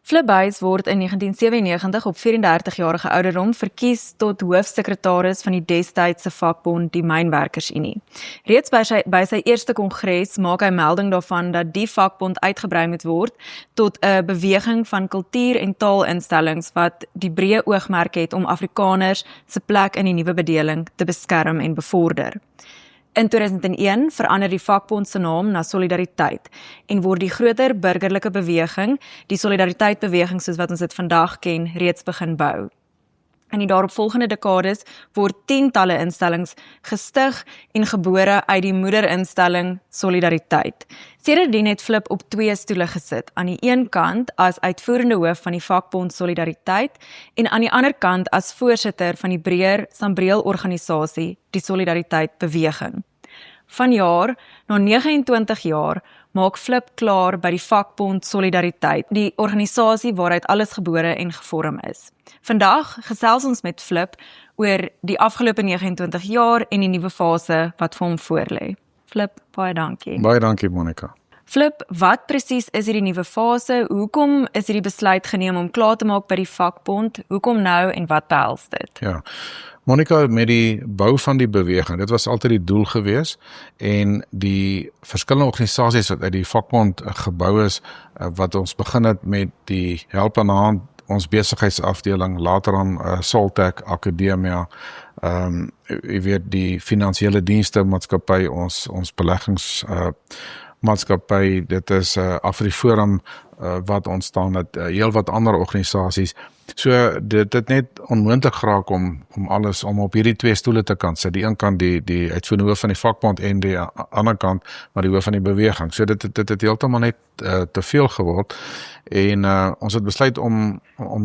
Flip Buys word in 1997 op 34-jarige ouderdom verkies tot hoofsekretaris van die destydse vakbond, die Mynwerkersunie. Reeds by sy eerste kongres maak hy melding daarvan dat die vakbond uitgebrei moet word tot 'n beweging van kultuur- en taalinstellings wat die breë oogmerk het om Afrikaners se plek in die nuwe bedeling te beskerm en bevorder. In 2001 verander die vakbond se naam na Solidariteit en word die groter burgerlike beweging, die Solidariteit-beweging soos wat ons dit vandag ken, reeds begin bou. In die daaropvolgende dekades word tientalle instellings gestig en gebore uit die moederinstelling Solidariteit. Sedertdien het Flip op 2 stoele gesit, aan die een kant as uitvoerende hoof van die vakbond Solidariteit en aan die ander kant as voorsitter van die breër Sambreel-organisasie, die Solidariteit-beweging. Vanjaar, na 29 jaar, maak Flip klaar by die vakbond Solidariteit, die organisasie waaruit alles gebore en gevorm is. Vandag gesels ons met Flip oor die afgelope 29 jaar en die nuwe fase wat vir hom voorlê. Flip, baie dankie. Baie dankie, Monica. Flip, wat presies is hierdie nuwe fase? Hoekom is hierdie besluit geneem om klaar te maak by die vakbond? Hoekom nou en wat behels dit? Ja, Monica, met die bou van die beweging, dit was altyd die doel gewees en die verskillende organisasies wat uit die vakbond gebou is, wat ons begin het met die help aan hand, ons besigheidsafdeling, later aan Soltech, Akademia, jy weet die finansiële dienste maatskappy, ons beleggingsmaatskappy, dit is AfriForum wat ontstaan het, heel wat ander organisasies. So dit het net onmoontlik geraak om alles, om op hierdie 2 stoele te kan sit. Die een kant die uitvoerende hoof van die vakbond en die ander kant maar die hoof van die beweging. So dit het heeltemal net te veel geword en ons het besluit om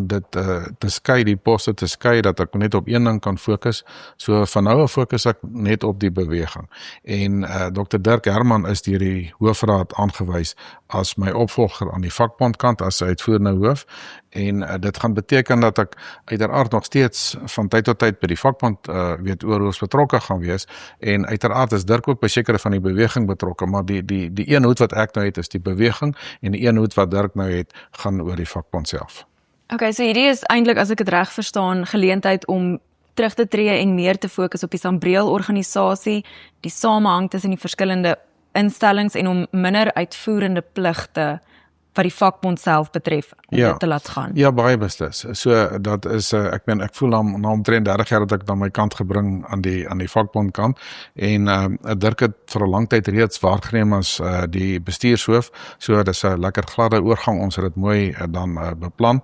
dit te skei, die poste te skei, dat ek net op een ding kan fokus. So van nou af fokus ek net op die beweging. En Dr. Dirk Herman is deur die hoofraad aangewys as my opvolger aan die vakbondkant as uitvoerende hoof en dit gaan beteken dat ek uiteraard nog steeds van tyd tot tyd by die vakbond oorhoofs betrokke gaan wees en uiteraard is Dirk ook by sekere van die beweging betrokke, maar die een hoed wat ek nou het is die beweging en die een hoed wat Dirk nou het gaan oor die vakbond self. Okay, so hierdie is eintlik, as ek dit reg verstaan, geleentheid om terug te tree en meer te fokus op die Sambreel-organisasie, die samehang tussen die verskillende instellings en om minder uitvoerende pligte wat die vakbond self betref, om dit te laat gaan. Ja, baie beslis. So, dat is, ek voel na omtrent 30 jaar dat ek na my kant gebring aan die vakbondkant, en Dirk het vir 'n lang tyd reeds waargeneem as die bestuurshoof, so dis 'n lekker gladde oorgang, ons het dit mooi dan beplan,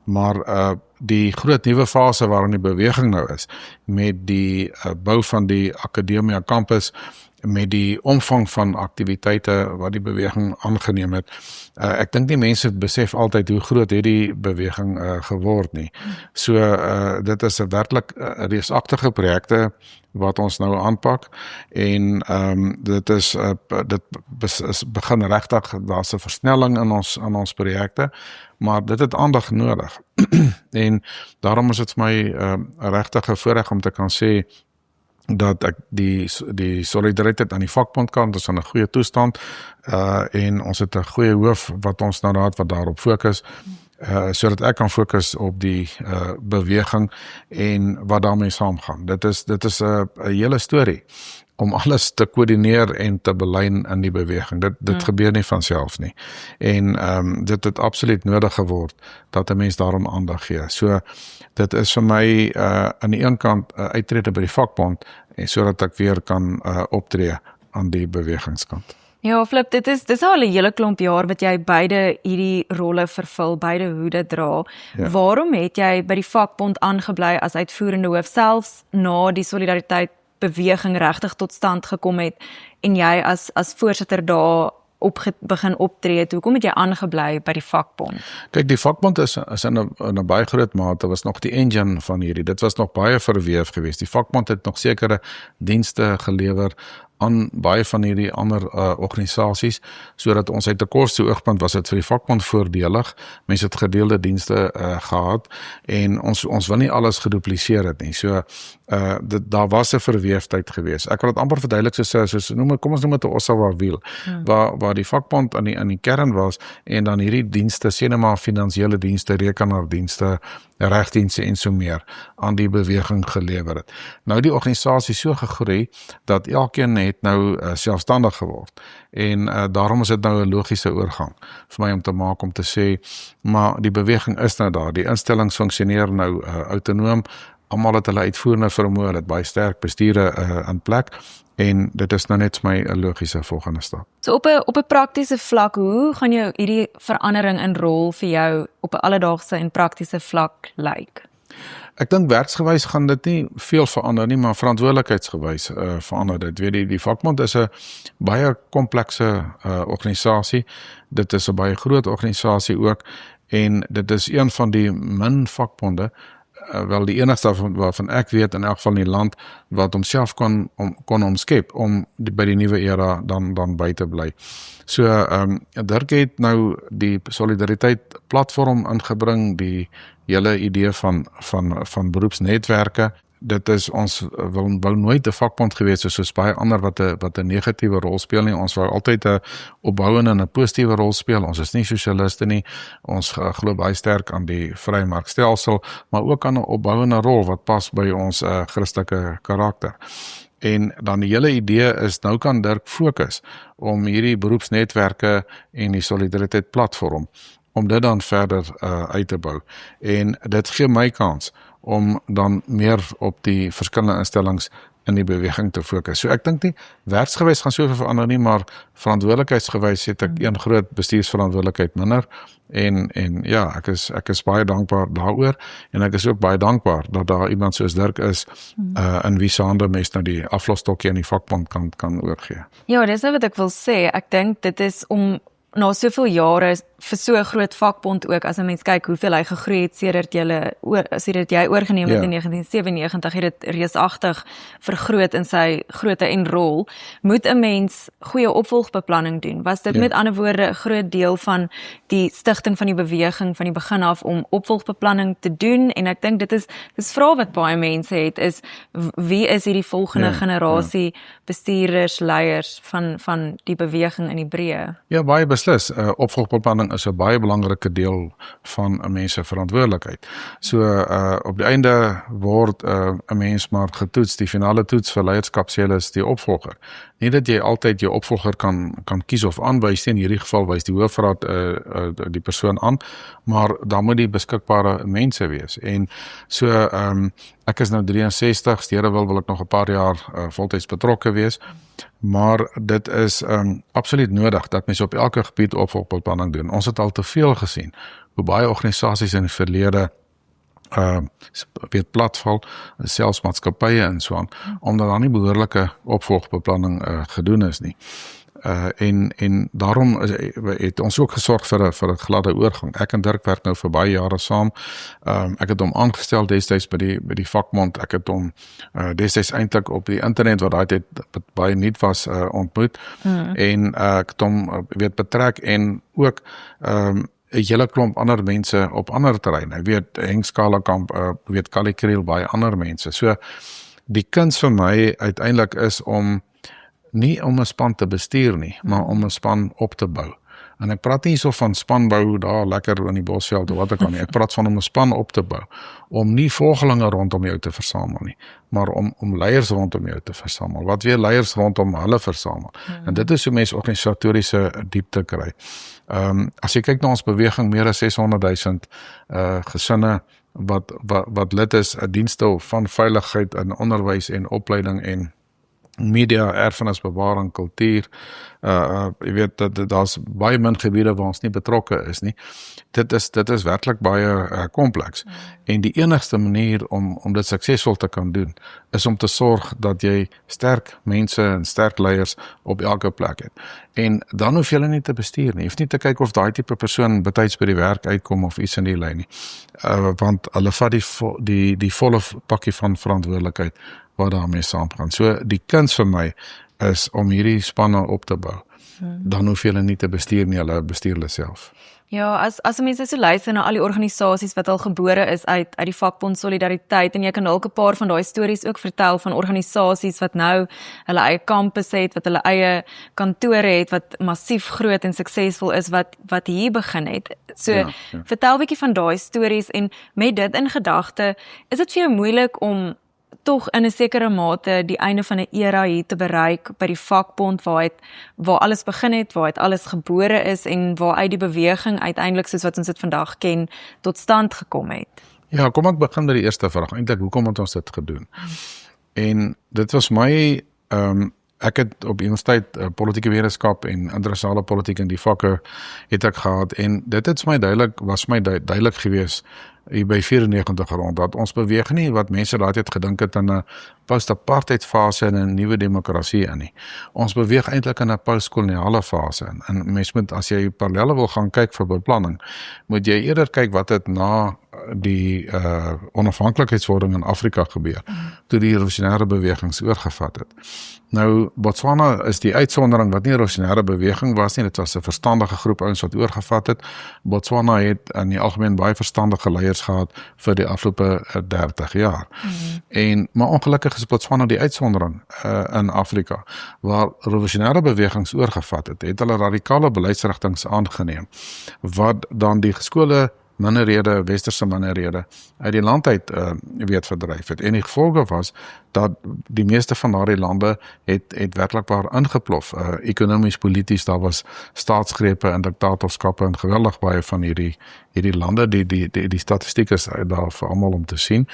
maar die groot nuwe fase waarin die beweging nou is, met die bou van die Akademia Campus, met die omvang van aktiwiteite wat die beweging aangeneem het. Ek dink die mense besef altyd hoe groot hierdie beweging geword nie. So dit is 'n werklik reusagtige projekte wat ons nou aanpak en dit begin regtig, daar's 'n versnelling in ons projekte, maar dit het aandag nodig. En daarom is dit vir my regtig 'n voorreg om te kan sê dat ek die solidariteit aan die vakbondkant is in 'n goeie toestand en ons het 'n goeie hoof wat ons nou wat daarop fokus, sodat ek kan fokus op die beweging en wat daarmee saamgaan. Dit is 'n hele storie om alles te koördineer en te belyn in die beweging. Dit gebeur nie van self nie. En dit het absoluut nodig geword dat 'n mens daarom aandag gee. So dit is vir my aan die een kant uittrede by die vakbond en sodat ek weer kan optree aan die bewegingskant. Ja, Flip, dis al 'n hele klomp jaar wat jy beide hierdie rolle vervul, beide hoede dra. Ja. Waarom het jy by die vakbond aangebly as uitvoerende hoof, selfs na die solidariteit beweging regtig tot stand gekom het en jy as voorsitter daar begin optree het? Hoekom het jy aangebly by die vakbond? Kyk, die vakbond is in 'n baie groot mate was nog die engine van hierdie. Dit was nog baie verweef geweest. Die vakbond het nog sekere dienste gelewer aan baie van hierdie ander organisasies, sodat ons uit 'n koste oogpunt was dit vir die vakbond voordelig. Mense het gedeelde dienste gehad en ons wil nie alles gedupliseer het nie. So daar was 'n verweefdheid geweest. Ek wil dit amper verduidelik kom ons noem dit 'n Ossawa wiel, waar die vakbond in die kern was en dan hierdie dienste, sê net maar finansiële dienste, rekenaardienste, regdienste en so meer aan die beweging gelewer het. Nou die organisasie so gegroei dat elkeen het nou selfstandig geword en daarom is dit nou 'n logiese oorgang vir my om te maak om te sê, maar die beweging is nou daar, die instellings funksioneer nou autonoom, almal het hulle uitvoerende vermoë, het baie sterk bestuure in plek en dit is nou net vir my 'n logiese volgende stap. So op 'n praktiese vlak, hoe gaan jou hierdie verandering in rol vir jou op 'n alledaagse en praktiese vlak lyk? Ek dink werksgewys gaan dit nie veel verander nie, maar verantwoordelikheidsgewys verander dit. Weet jy, die vakbond is 'n baie komplekse organisasie. Dit is 'n baie groot organisasie ook en dit is een van die min vakbonde, wel die enigste waarvan ek weet in elk geval in die land wat homself kon omskep om by die nuwe era dan by te bly. So Dirk het nou die solidariteit platform ingebring, die hele idee van beroepsnetwerke. Dit is ons wou nooit 'n vakbond gewees soos baie ander wat 'n negatiewe rol speel nie. Ons wou altyd 'n opbouende en 'n positiewe rol speel. Ons is nie sosialiste nie. Ons glo baie sterk aan die vrye markstelsel, maar ook aan 'n opbouende rol wat pas by ons Christelike karakter. En dan die hele idee is, nou kan Dirk fokus om hierdie beroepsnetwerke en die solidariteit platform, om dit dan verder uit te bou. En dit gee my kans om dan meer op die verskillende instellings in die beweging te fokus. So ek dink nie werksgewys gaan soveel verander nie, maar verantwoordelikheidsgewys het ek een groot bestuursverantwoordelikheid minder en ja, ek is baie dankbaar daaroor en ek is ook baie dankbaar dat daar iemand soos Dirk is in wie se hande mens nou die aflosstokkie in die vakbond kan oorgee. Ja, dis nou wat ek wil sê. Ek dink dit is om na soveel jare vir so 'n groot vakbond ook, as 'n mens kyk hoeveel hy gegroei het sedert jy oorgeneem het in 1997, het dit reusagtig vergroot in sy grootte en rol. Moet 'n mens goeie opvolgbeplanning doen? Was dit met ander woorde 'n groot deel van die stigting van die beweging van die begin af om opvolgbeplanning te doen? En ek dink dis vrae wat baie mense het, is wie is hierdie volgende generasie bestuurders, leiers van die beweging in die breë? Ja, baie beslis. Opvolgbeplanning is 'n baie belangrike deel van 'n mens se verantwoordelikheid. So op die einde word 'n mens maar getoets, die finale toets vir leierskap sê hulle is die opvolger. Nie dat jy altyd jou opvolger kan kies of aanwys nie, in hierdie geval wys die hoofraad die persoon aan, maar dan moet die beskikbare mense wees. En so ek is nou 63, Here wil ek nog 'n paar jaar voltyds betrokke wees. Maar dit is absoluut nodig dat mense op elke gebied opvolgbeplanning doen. Ons het al te veel gesien hoe baie organisasies in die verlede platval, selfs maatskappye en so aan, omdat daar nie behoorlike opvolgbeplanning gedoen is nie. En daarom het ons ook gesorg vir 'n gladde oorgang. Ek en Dirk werk nou vir baie jare saam. Ek het hom aangestel destyds by die vakbond. Ek het hom destyds eintlik op die internet wat daai tyd baie nuut was ontmoet. En ek het hom betrek en ook 'n hele klomp ander mense op ander terreine. Henk Skalakamp, Kali Kriel, baie ander mense. So die kuns vir my uiteindelik is nie om 'n span te bestuur nie, maar om 'n span op te bou. En ek praat nie so van spanbou daar lekker in die Bosveld of wat ek kan nie. Ek praat van om 'n span op te bou, om nie volgelinge rondom jou te versamel nie, maar om leiers rondom jou te versamel, wat weer leiers rondom hulle versamel. En dit is hoe mens organisatoriese diepte kry. As jy kyk na ons beweging, meer as 600,000 gesinne wat lid is, 'n dienste van veiligheid en onderwys en opleiding en media, erfenisbewaring, kultuur, jy weet dat daar's baie min gebiede waar ons nie betrokke is nie. Dit is werklik baie kompleks. En die enigste manier om dit suksesvol te kan doen, is om te sorg dat jy sterk mense en sterk leiers op elke plek het. En dan hoef jy hulle nie te bestuur nie. Jy hoef nie te kyk of daai tipe persoon betyds by die werk uitkom of iets in die lyn nie. Want hulle vat die volle pakkie van verantwoordelikheid wat daarmee saamgaan. So die kuns vir my is om hierdie spanne op te bou. Dan hoef jy hulle nie te bestuur nie, hulle bestuur hulle self. Ja, as mense so luister na al die organisasies wat al gebore is uit die vakbond Solidariteit, en jy kan dalk 'n paar van daai stories ook vertel van organisasies wat nou hulle eie kampus het, wat hulle eie kantore het, wat massief groot en suksesvol is, wat hier begin het. So, Ja. vertel 'n bietjie van daai stories, en met dit in gedagte, is dit vir jou moeilik om tog in 'n sekere mate die einde van 'n era hier te bereik by die vakbond waar alles begin het, waar alles gebore is en waar uit die beweging uiteindelik, soos wat ons dit vandag ken, tot stand gekom het? Ja, kom ek begin by die eerste vraag. Eintlik, hoekom het ons dit gedoen? En dit was my, ek het op universiteit politieke wetenskap en internasionale politiek in die vakke het ek gehad, en dit het was my duidelik gewees hier by 94 rond, dat ons beweeg nie wat mense daai tyd gedink het in 'n post-apartheid fase en 'n nuwe demokrasie in nie. Ons beweeg eintlik in 'n postkoloniale fase in. En mens moet, as jy parallelle wil gaan kyk vir beplanning, moet jy eerder kyk wat het na die onafhanklikheidswording in Afrika gebeur, toe die revolusionêre bewegings oorgevat het. Nou, Botswana is die uitsondering wat nie 'n revolusionêre beweging was nie, dit was 'n verstandige groep ouens wat oorgevat het. Botswana het in die algemeen baie verstandige leiers gehad vir die afgelope 30 jaar. Maar ongelukkig is Botswana die uitsondering in Afrika, waar revolusionêre bewegings oorgevat het hulle radikale beleidsrigtings aangeneem, wat dan die geskoole minderhede, westerse minderhede uit die land uit weet verdryf het. En die gevolge was dat die meeste van daardie lande het werklikbaar ingeplof. Ekonomies, polities, daar was staatsgrepe en diktatorskappe en geweldig baie van hierdie lande. Die statistiek is daar vir almal om te sien.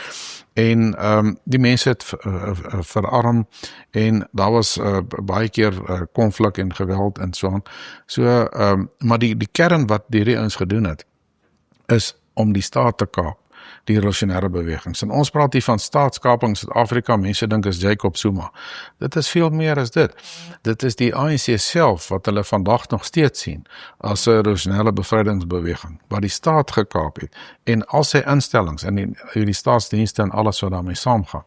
En die mense het verarm en daar was baie keer konflik en geweld en so aan. Maar die kern wat hierdie ouens gedoen het, is om die staat te kaap, die revolusionêre bewegings. En ons praat hier van staatskaping in Suid-Afrika, mense dink is Jacob Zuma. Dit is veel meer as dit. Dit is die ANC self, wat hulle vandag nog steeds sien, as 'n revolusionêre bevrydingsbeweging, wat die staat gekaap het, en al sy instellings, en die staatsdienste en alles wat daarmee saamgaan,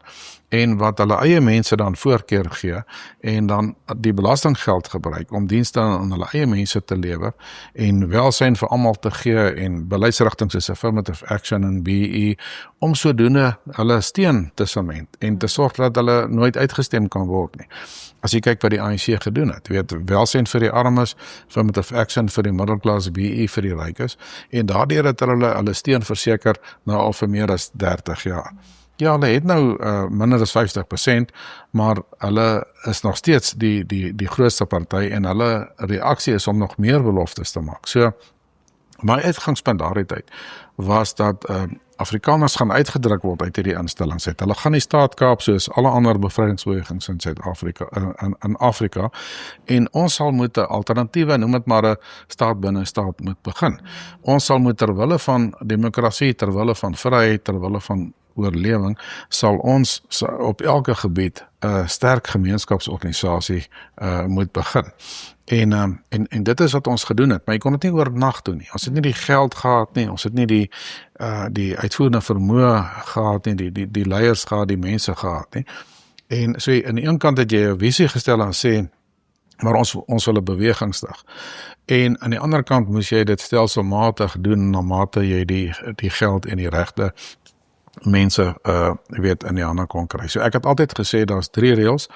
en wat hulle eie mense dan voorkeur gee, en dan die belastinggeld gebruik om dienste aan hulle eie mense te lewer, en welsyn vir almal te gee, en beleidsrigtings soos affirmative action en BE, om sodoende hulle steun te sement, en te sorg dat hulle nooit uitgestem kan word nie. As jy kyk wat die ANC gedoen het, welsyn vir die armes, affirmative action vir die middelklas, BE vir die rykes, en daardeur het hulle steun verseker nou al vir meer as 30 jaar. Ja, hulle het nou minder as 50%, maar hulle is nog steeds die grootste party, en hulle reaksie is om nog meer beloftes te maak. So, my uitgangspunt daardie tyd was dat Afrikaners gaan uitgedruk word uit hierdie instellings uit. Hulle gaan die staat kaap soos alle ander bevrydingsbewegings in Suid-Afrika, in Afrika, en ons sal moet 'n alternatiewe, noem dit maar 'n staat binne staat moet begin. Ons sal moet terwille van demokrasie, terwille van vryheid, terwille van oorlewing, sal ons op elke gebied 'n sterk gemeenskapsorganisasie moet begin. En dit is wat ons gedoen het, maar jy kon dit nie oornag doen nie. Ons het nie die geld gehad nie, ons het nie die uitvoerende vermoë gehad nie, die leiers gehad, die mense gehad nie. En so aan die een kant het jy 'n visie gestel en sê, maar ons wil 'n beweging stig. En aan die ander kant moes jy dit stelselmatig doen, na mate jy die geld en die regte mense in die hande kon kry. So ek het altyd gesê, daar's 3 reëls.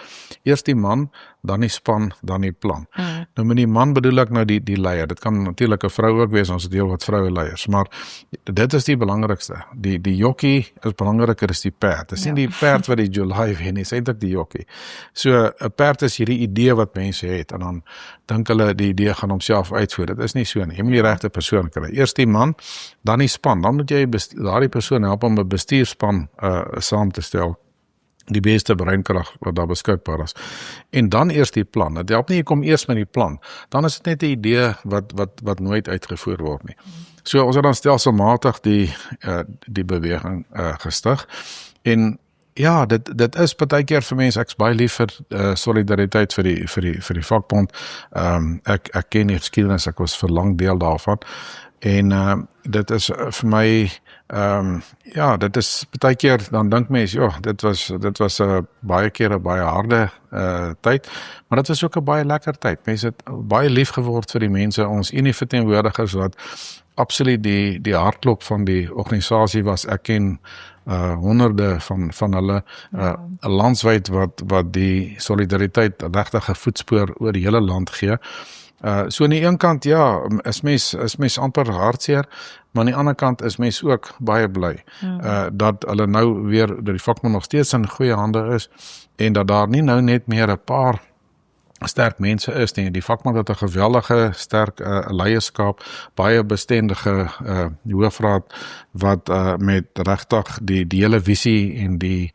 Eers die man, dan die span, dan die plan. Nou met die man bedoel ek nou die leier. Dit kan natuurlik 'n vrou ook wees, ons het heel wat vroue leiers, maar dit is die belangrikste. Die jokkie is belangriker as die perd. Dit is nie die perd wat die July wen nie, dis eintlik die jokkie. So 'n perd is hierdie idee wat mense het, en dan dink hulle die idee gaan homself uitvoer. Dit is nie so nie. Jy moet die regte persoon kry. Eers die man, dan die span. Dan moet jy daardie persoon help om 'n bestuurspan saam te stel, die beste breinkrag wat daar beskikbaar is. En dan eers die plan. Dit help nie, jy kom eers met die plan. Dan is dit net 'n idee wat nooit uitgevoer word nie. So ons het dan stelselmatig die beweging gestig. En ja, dit is partykeer vir mense, ek's baie lief vir solidariteit vir die vakbond. Ek ken die geskiedenis, ek was vir lang deel daarvan. En dit is vir my Ja, dit is baie keer dan dink mense, ja, dit was 'n baie keer 'n baie harde tyd, maar dit was ook 'n baie lekker tyd. Mense het baie lief geword vir die mense, ons Unie-verteenwoordigers wat absoluut die hartklop van die organisasie was. Ek ken honderde van hulle landwyd wat die solidariteit regtig 'n voetspoor oor die hele land gee. So aan die een kant, ja, is mens amper hartseer, maar aan die ander kant is mens ook baie bly dat hulle nou weer, dat die vakbond nog steeds in goeie hande is en dat daar nie nou net meer 'n paar sterk mense is nie. Die vakbond het 'n geweldige sterk leierskap, baie bestendige hoofraad wat met regtig die hele visie en die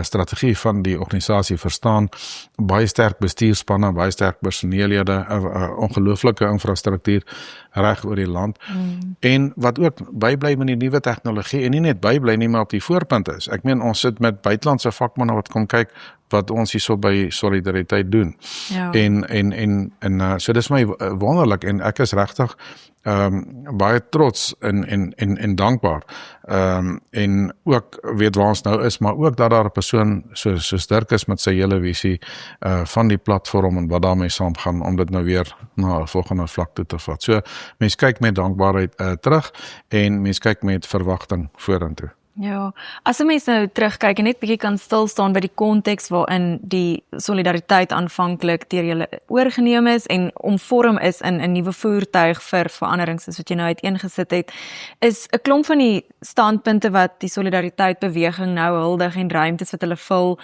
strategie van die organisasie verstaan, baie sterk bestuurspanne, baie sterk personeellede, ongelooflike infrastruktuur reg oor die land. En wat ook bybly met die nuwe tegnologie en nie net bybly nie, maar op die voorpunt is. Ek meen, ons sit met buitelandse vakmanne wat kom kyk wat ons hierso by Solidariteit doen. Ja. En so dis my wonderlik en ek is regtig baie trots en dankbaar. En ook weet waar ons nou is, maar ook dat daar 'n persoon soos Dirk is met sy hele visie van die platform en wat daarmee saamgaan om dit nou weer na 'n volgende vlak toe te vat. So mens kyk met dankbaarheid terug en mens kyk met verwagting vorentoe. Ja, as 'n mens nou terugkyk en net bietjie kan stil staan by die konteks waarin die solidariteit aanvanklik deur julle oorgeneem is en omvorm is in 'n nuwe voertuig vir veranderings soos wat jy nou uiteengesit het, is 'n klomp van die standpunte wat die solidariteit beweging nou huldig en ruimtes wat hulle vul,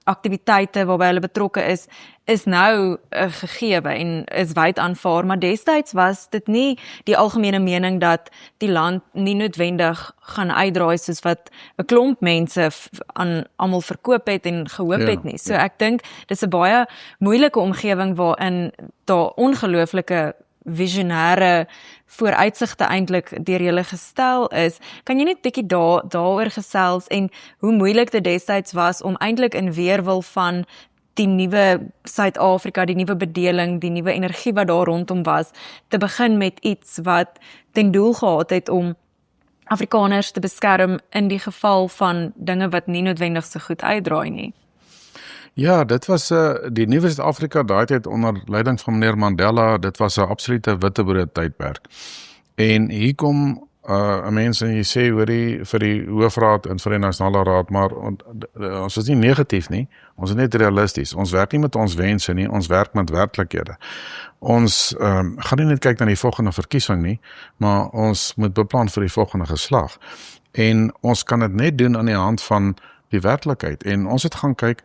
aktiwiteite waarby hulle betrokke is nou 'n gegewe en is wyd aanvaar, maar destyds was dit nie die algemene mening dat die land nie noodwendig gaan uitdraai soos wat 'n klomp mense aan almal verkoop het en gehoop het nie. So ek dink dis 'n baie moeilike omgewing waarin daar ongelooflike visionêre vooruitsigte eintlik deur julle gestel is. Kan jy net bietjie daaroor gesels en hoe moeilik dit destyds was om eintlik in weerwil van die nuwe Suid-Afrika, die nuwe bedeling, die nuwe energie wat daar rondom was, te begin met iets wat ten doel gehad het om Afrikaners te beskerm in die geval van dinge wat nie noodwendig so goed uitdraai nie. Ja, dit was die nuwe Suid-Afrika daai tyd onder leiding van meneer Mandela, dit was 'n absolute witbrood tydperk. En hier kom 'n mens en jy sê vir die hoofraad en vir die nasionale raad, maar ons is nie negatief nie, ons is net realisties. Ons werk nie met ons wense nie, ons werk met werklikhede. Ons gaan nie net kyk na die volgende verkiesing nie, maar ons moet beplan vir die volgende geslag. En ons kan dit net doen aan die hand van die werklikheid. En ons het gaan kyk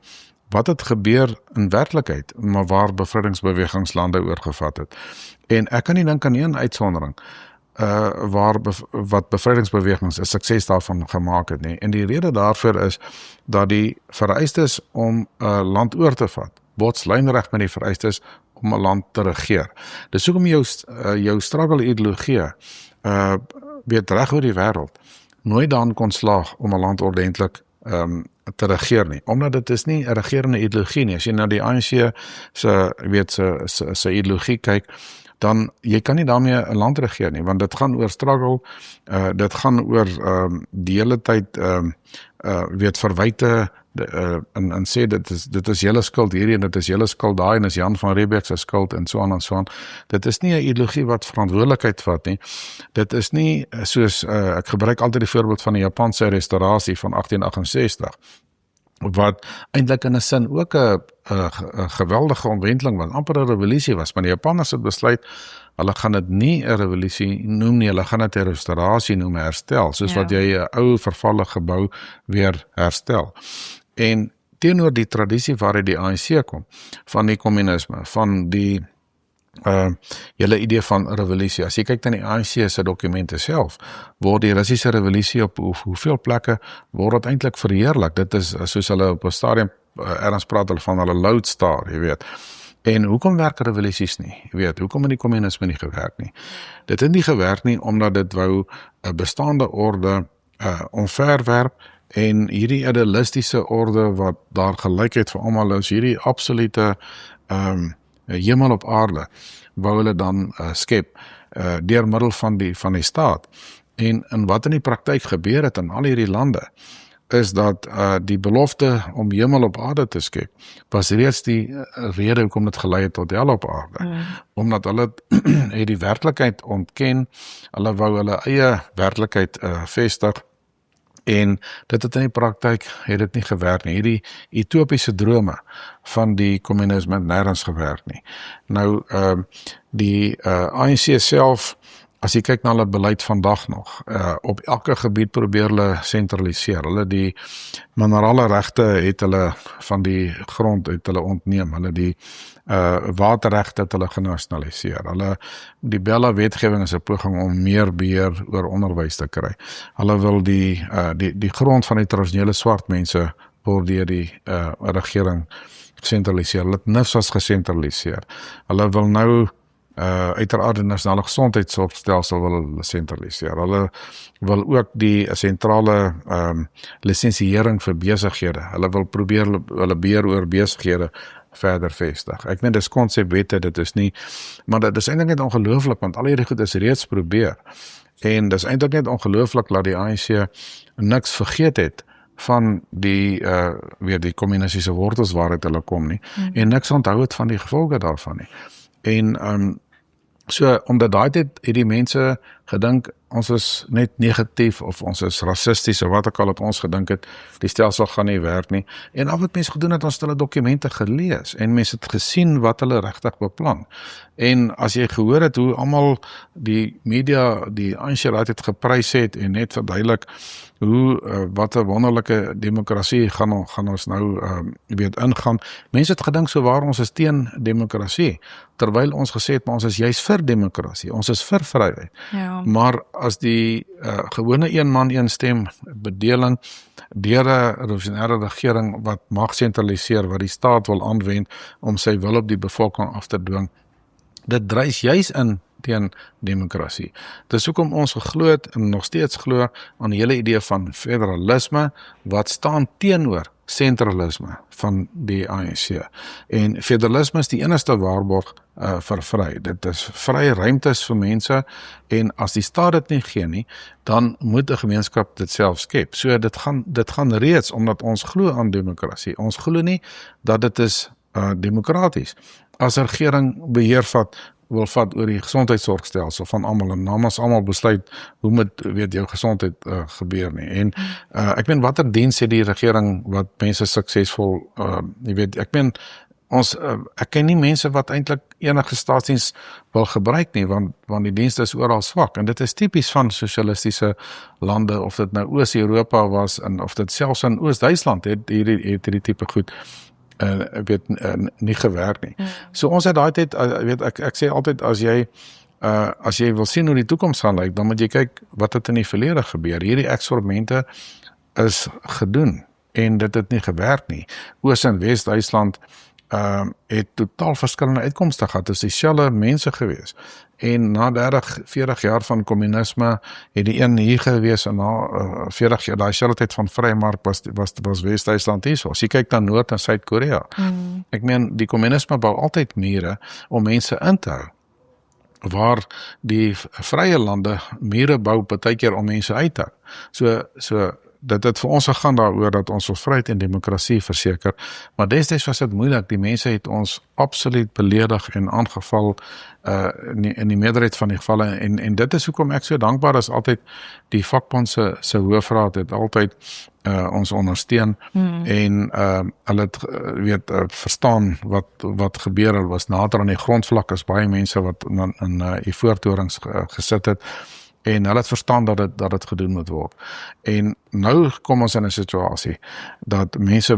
wat het gebeur in werklikheid, maar waar bevrydingsbewegingslande oorgevat het. En ek kan nie dink aan een uitsondering wat bevrydingsbewegings 'n sukses daarvan gemaak het nie. En die rede daarvoor is dat die vereistes om 'n land oor te vat, bots lynreg met die vereistes om 'n land te regeer. Dis hoekom jou struggle ideologie weet reg oor die wêreld nooit dan kon slaag om 'n land ordentlik te regeer nie, omdat dit is nie 'n regerende ideologie nie. As jy na die ANC se ideologie kyk, dan jy kan nie daarmee 'n land regeer nie, want dit gaan oor struggle, dit gaan oor die hele tyd verwyte en sê dit is julle skuld hierdie en dit is julle skuld daai en is Jan van Riebeeck se skuld en so aan en so aan. Dit is nie 'n ideologie wat verantwoordelikheid vat nie. Dit is nie soos ek gebruik altyd die voorbeeld van die Japanse restaurasie van 1868. Wat eintlik in 'n sin ook 'n geweldige omwenteling was, amper 'n revolusie was, maar die Japanners het besluit, hulle gaan dit nie 'n revolusie noem nie, hulle gaan dit 'n restaurasie noem, herstel, soos wat jy 'n ou vervalle gebou weer herstel. En teenoor die tradisie waaruit die ANC kom, van die kommunisme, van die julle idee van revolusie. As jy kyk na die ANC se dokumente self, word die Russiese revolusie op hoeveel plekke word dit eintlik verheerlik. Dit is soos hulle op 'n stadium erns praat hulle van hulle lodestar, jy weet. En hoekom werk revolusies nie? Jy weet, hoekom het die kommunisme nie gewerk nie? Dit het nie gewerk nie omdat dit wou 'n bestaande orde omverwerp en hierdie idealistiese orde wat daar gelykheid vir almal is, hierdie absolute hemel op aarde wou hulle dan skep deur middel van die staat. En wat in die praktyk gebeur het in al hierdie lande, is dat die belofte om hemel op aarde te skep, was reeds die rede hoekom dit gelei het tot hel op aarde. Omdat hulle het die werklikheid ontken, hulle wou hulle eie werklikheid vestig, en dit het in die praktyk het dit nie gewerk nie. Hierdie utopiese drome van die kommunisme het nêrens gewerk nie. Nou, die ANC self, as jy kyk na hulle beleid vandag nog, op elke gebied probeer hulle sentraliseer. Hulle die minerale regte het hulle van die grond het hulle ontneem. Hulle die waterregte het hulle genasionaliseer. Hulle die Bella wetgewing is 'n poging om meer beheer oor onderwys te kry. Hulle wil die grond van die tradisionele swart mense word deur die regering gesentraliseer. Hulle het NIFAS gesentraliseer. Hulle wil nou uiteraard die nasionale gesondheidsorgstelsel wil hulle sentraliseer. Hulle wil ook die sentrale lisensiering vir besighede. Hulle wil probeer hulle beheer oor besighede verder vestig. Ek meen dis konsepwette, dit is nie, maar dit is eintlik net ongelooflik, want al hierdie goed is reeds probeer. En dis eintlik net ongelooflik dat die ANC niks vergeet het van die die kommunistiese wortels waaruit hulle kom nie, en niks onthou het van die gevolge daarvan nie. En so, omdat daai tyd het die mense gedink, ons is net negatief, of ons is rassisties, of wat ook al het ons gedink het, die stelsel gaan nie werk nie. En al wat mense gedoen het, ons het hulle dokumente gelees, en mense het gesien wat hulle regtig beplan. En as jy gehoor het hoe almal die media, die ANC het geprys het, en net verduidelik hoe, wat 'n wonderlike demokrasie gaan ons nou ingaan. Mense het gedink so waar ons is teen demokrasie, terwyl ons gesê het, maar ons is juist vir demokrasie, ons is vir vryheid. Ja. Maar as die gewone een man een stem bedeling deur 'n revolusionêre regering wat mag sentraliseer, wat die staat wil aanwend om sy wil op die bevolking af te dwing, dit dryf juis in teen demokrasie. Dis hoekom ons geglo het en nog steeds glo aan die hele idee van federalisme wat staan teenoor sentralisme van die ANC. En federalisme is die enigste waarborg vir vryheid. Dit is vrye ruimtes vir mense, en as die staat dit nie gee nie, dan moet 'n gemeenskap dit self skep. So dit gaan reeds omdat ons glo aan demokrasie. Ons glo nie dat dit is demokraties. As 'n regering beheer wil vat oor die gesondheidsorgstelsel van almal, en namens almal besluit hoe moet jou gesondheid gebeur nie. En ek meen, watter diens het die regering wat mense suksesvol ek ken nie mense wat eintlik enige staatsdiens wil gebruik nie, want die dienste is oral swak, en dit is tipies van sosialistiese lande, of dit nou Oos-Europa was, en of dit selfs in Oos-Duitsland het hierdie tipe goed nie gewerk nie. So ons het daai tyd, ek sê altyd, as jy wil sien hoe die toekoms gaan lyk, dan moet jy kyk wat het in die verlede gebeur. Hierdie eksperimente is gedoen, en dit het nie gewerk nie. Oos- en Wes-Duitsland het totaal verskillende uitkomste gehad, dit is dieselfde mense gewees. En na 30-40 jaar van kommunisme het die een hier gewees, en na 40 jaar, daai selfde tyd van vrymark was Wes-Duitsland hier so. As jy kyk na Noord- en Suid-Korea. Ek meen, die kommunisme bou altyd mure om mense in te hou, waar die vrye lande mure bou partykeer om mense uit te hou. So dit het vir ons gegaan daaroor dat ons vryheid en demokrasie verseker, maar destyds was dit moeilik. Die mense het ons absoluut beledig en aangeval in die meerderheid van die gevalle, en dit is hoekom ek so dankbaar is altyd die vakbond se hoofraad het altyd ons ondersteun, en hulle het verstaan wat gebeur. Hulle was nader aan die grondvlak as baie mense wat in ivoortorings gesit het, en hulle het verstaan dat dit gedoen moet word. En nou kom ons in 'n situasie dat mense,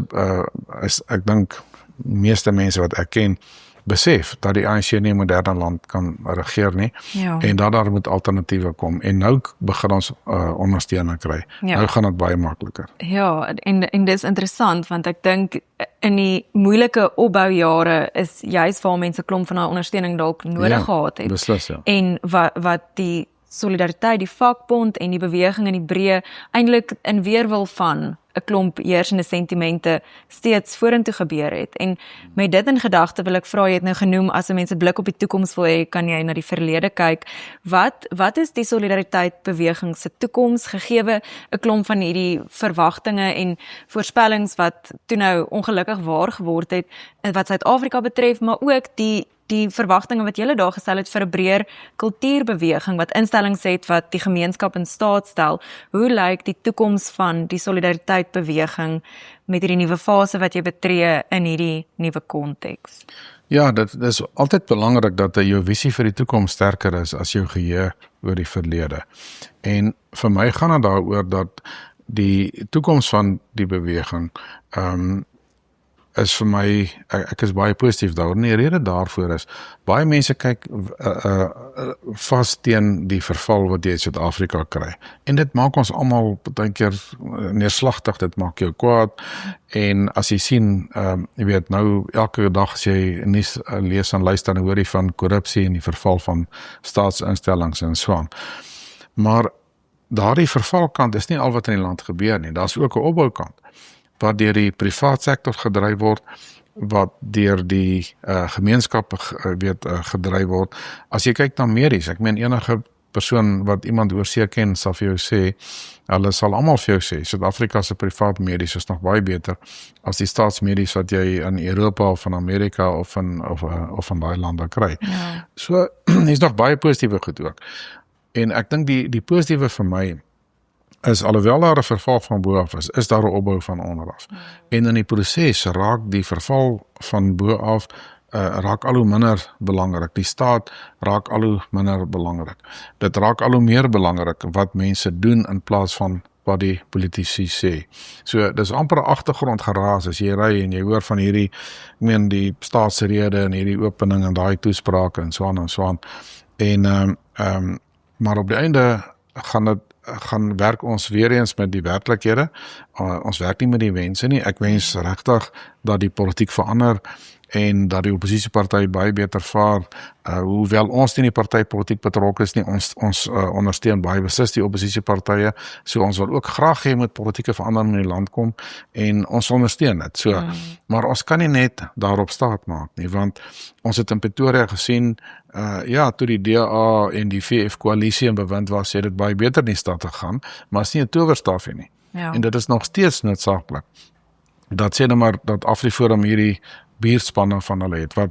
ek dink meeste mense wat ek ken, besef dat die ANC nie 'n moderne land kan regeer nie, en dat daar moet alternatiewe kom, en nou begin ons ondersteuning kry. Nou gaan dit baie makliker. Ja, en dis interessant, want ek dink in die moeilike opboujare is juist waar mense klomp van daai ondersteuning dalk nodig gehad het. Beslis, En wat die solidariteit, die vakbond en die beweging in die breë eintlik in weerwil van 'n klomp heersende sentimente steeds vorentoe gebeur het. En met dit in gedagte wil ek vra, jy het nou genoem, as 'n mens 'n blik op die toekoms wil hê, kan jy na die verlede kyk. Wat is die solidariteit beweging se toekoms, gegeewe 'n klomp van hierdie verwagtinge en voorspellings wat toe nou ongelukkig waar geword het, wat Suid-Afrika betref, maar ook die verwagtinge wat julle daar gestel het vir 'n breër kultuurbeweging wat instellings het wat die gemeenskap in staat stel. Hoe lyk die toekoms van die solidariteitbeweging met hierdie nuwe fase wat jy betree in hierdie nuwe konteks? Ja, dit is altyd belangrik dat jou visie vir die toekoms sterker is as jou geheue oor die verlede. En vir my gaan dit daaroor dat die toekoms van die beweging is vir my, ek is baie positief daaroor. En die rede daarvoor is, baie mense kyk vas teen die verval wat jy in Suid-Afrika kry. En dit maak ons almal baie keer neerslagtig, dit maak jou kwaad. En as jy sien, jy weet nou, elke dag as jy nuus lees en luister, dan hoor jy van korrupsie en die verval van staatsinstellings en so aan. Maar daardie vervalkant is nie al wat in die land gebeur nie. Daar's ook 'n opboukant wat deur die privaat sektor gedryf word, wat deur die gemeenskap gedryf word. As jy kyk na medies, ek meen enige persoon wat iemand oorsee ken, sal vir jou sê, hulle sal almal vir jou sê, Suid-Afrika se privaat medies is nog baie beter as die staatsmedies wat jy in Europa of in Amerika of van daai lande kry. Ja. So, is nog baie positiewe goed ook. En ek dink die positiewe vir my is, alhoewel daar 'n verval van bo af is daar 'n opbou van onder af. En in die proses raak die verval van bo af raak al hoe minder belangrik. Die staat raak al hoe minder belangrik. Dit raak al hoe meer belangrik wat mense doen in plaas van wat die politici sê. So, dis amper 'n agtergrondgeraas as jy ry en jy hoor van hierdie, ek meen die staatsrede en hierdie opening en daai toesprake en so aan en so aan. En maar op die einde gaan werk ons weer eens met die werklikhede. Ons werk nie met die wense nie. Ek wens regtig dat die politiek verander en dat die oppositieparty baie beter vaar. Hoewel ons nie in die partypolitiek betrokke is nie, ons ondersteun baie beslis die oppositiepartye. So ons wil ook graag hê met politieke verandering in die land kom en ons ondersteun dit. So, maar ons kan nie net daarop staat maak nie, want ons het in Pretoria gesien, toe die DA en die VF koalisie in bewind was, het dit baie beter in die stad gegaan, maar is nie 'n towerstafie nie. Ja. En dit is nog steeds noodsaaklik. Dat sê nou maar dat AfriForum hierdie buurtspanne van hulle het, wat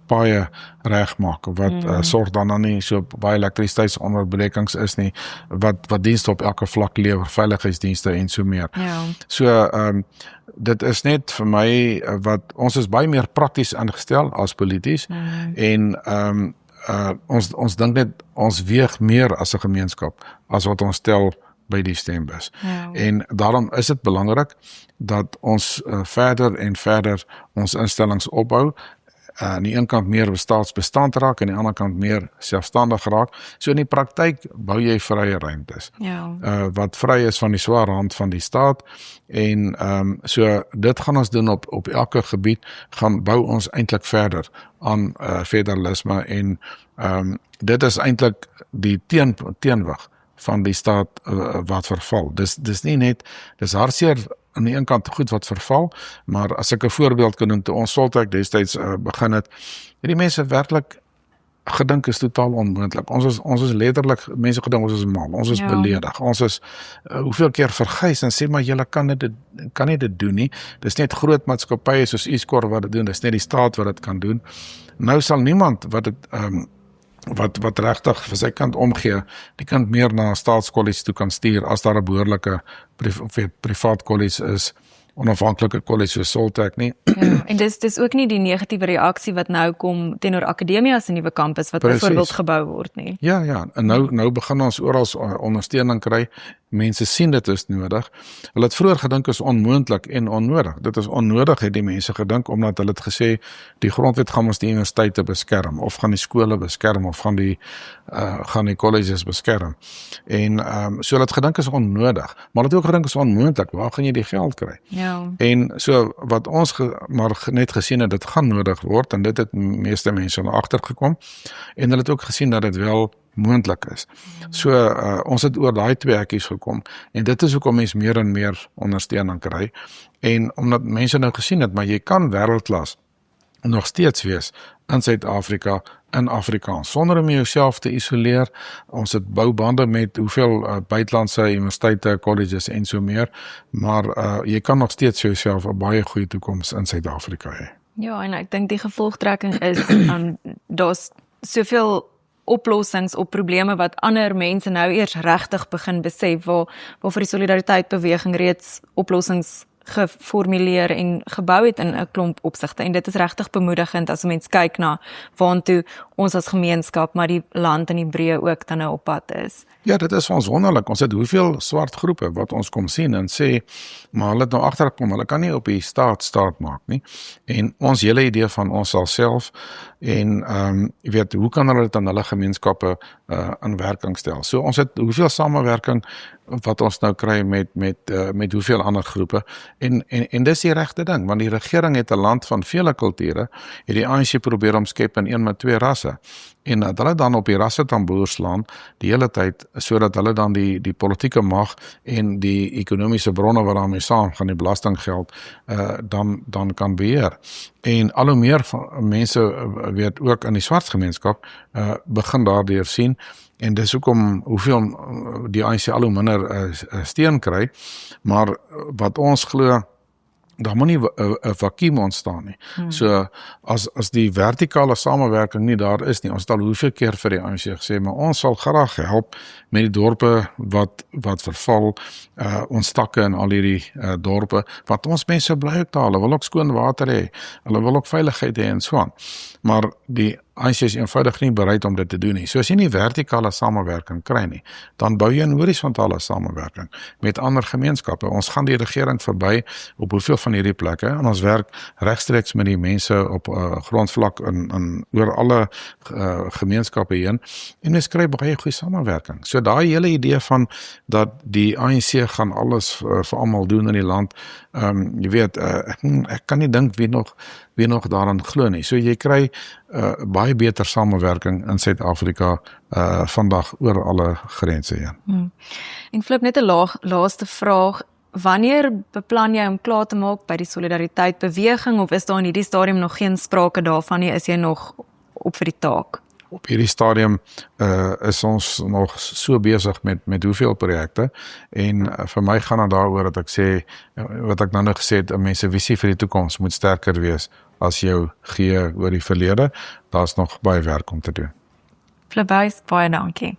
paaie reg maak, wat sorg dan nie so baie elektrisiteitsonderbrekings is nie, wat dienste op elke vlak lewer, veiligheidsdienste en so meer. Ja. So, dit is net vir my, wat ons is baie meer prakties ingestel as polities, en ons dink net, ons weeg meer as 'n gemeenskap, as wat ons stel by die stembus. Ja. En daarom is dit belangrik dat ons verder en verder ons instellings opbou, aan die een kant meer staatsbestand raak, en aan die ander kant meer selfstandig raak. So in die praktyk bou jy vrye ruimtes, wat vry is van die swaar hand van die staat, en so dit gaan ons doen op elke gebied, gaan bou ons eintlik verder aan federalisme, en dit is eintlik die teenwig van die staat wat verval. Dis nie net, dis hartseer aan die een kant goed wat verval, maar as ek 'n voorbeeld kan noem, toe ons Soltech destyds begin het, die mense werklik gedink is totaal onmoontlik. Ons is letterlik, mense gedink ons is mal, ons is beledig, ons is hoeveel keer vergys en sê maar julle kan nie dit doen nie. Dis net groot maatskappye soos Eskom wat dit doen, dis net die staat wat dit kan doen. Nou sal niemand wat dit wat regtig vir sy kant omgee, die kant meer na staatskollege toe kan stuur, as daar 'n behoorlike privaat kollege is, onafhanklike kollege soos Soltech nie. Ja, en dis ook nie die negatiewe reaksie wat nou kom teenoor Akademia se nuwe kampus wat byvoorbeeld gebou word nie. Ja, en nou begin ons oral ondersteuning kry. Mense sien dit is nodig. Hulle het vroeër gedink is onmoontlik en onnodig. Dit is onnodig, het die mense gedink, omdat hulle het gesê, die grondwet gaan ons die universiteite beskerm, of gaan die skole beskerm, of gaan die colleges beskerm. En so hulle het gedink is onnodig, maar hulle het ook gedink is onmoontlik. Waar gaan jy die geld kry? Ja. En so wat ons maar net gesien het, dit gaan nodig word, en dit het meeste mense na agter gekom, en hulle het ook gesien dat dit wel moontlik is. So ons het oor daai twee hekkies gekom en dit is hoekom mense meer en meer ondersteuning kry en omdat mense nou gesien het, maar jy kan wêreldklas nog steeds wees in Suid-Afrika, in Afrikaans, sonder om jouself te isoleer. Ons het bou bande met hoeveel buitelandse universiteite, colleges en so meer, maar jy kan nog steeds jouself 'n baie goeie toekoms in Suid-Afrika hê. Ja, en ek dink die gevolgtrekking is, daar's soveel oplossings op probleme wat ander mense nou eers regtig begin besef, waarvoor die solidariteitsbeweging reeds oplossings geformuleer en gebou het in 'n klomp opsigte en dit is regtig bemoedigend as 'n mens kyk na waantoe ons as gemeenskap, maar die land in die breë ook dan nou op pad is. Ja, dit is vir ons wonderlik. Ons het hoeveel swart groepe wat ons kom sien en sê, maar hulle het nou agtergekom, hulle kan nie op die staat maak nie. En ons hele idee van ons self en jy weet, hoe kan hulle dit aan hulle gemeenskappe in werking stel? So ons het hoeveel samewerking wat ons nou kry met hoeveel ander groepe en dis die regte ding, want die regering het 'n land van vele kulture, het die ANC probeer omskep in een met twee rasse en dat hulle dan op die rasse tamboer slaan die hele tyd, sodat hulle dan die politieke mag en die ekonomiese bronne wat daarmee saamgaan, die belastinggeld, dan kan beheer. En al hoe meer mense weet ook in die swart gemeenskap begin daardeur sien en dis hoekom hoeveel die ANC al hoe minder steun kry, maar wat ons glo, daar moet nie 'n vakuum ontstaan nie. So as die vertikale samewerking nie daar is nie, ons het al hoeveel keer vir die ANC gesê, maar ons sal graag help met die dorpe wat verval, ons stakke in al hierdie dorpe, want ons mense bly ook daar, hulle wil ook skoon water hê, hulle wil ook veiligheid hê en so aan. Maar die ANC is eenvoudig nie bereid om dit te doen nie. So as jy nie vertikale samewerking kry nie, dan bou jy 'n horisontale samewerking met ander gemeenskappe. Ons gaan die regering verby op hoeveel van hierdie plekke en ons werk regstreeks met die mense op grondvlak in oor alle gemeenskappe heen en ons kry baie goeie samewerking. So daai hele idee van dat die ANC gaan alles vir almal doen in die land, jy weet, ek kan nie dink wie nog daaraan glo nie. So jy kry baie beter samewerking in Suid-Afrika vandag oor alle grense heen. En Flip, net 'n laaste vraag. Wanneer beplan jy om klaar te maak by die solidariteitsbeweging of is daar in hierdie stadium nog geen sprake daarvan nie? Is jy nog op vir die taak? Op hierdie stadium is ons nog so besig met hoeveel projekte en vir my gaan dit daaroor dat ek sê, wat ek nou gesê het, 'n mens se visie vir die toekoms moet sterker wees as jou gee oor die verlede. Daar's nog baie werk om te doen. Flip Buys, baie dankie.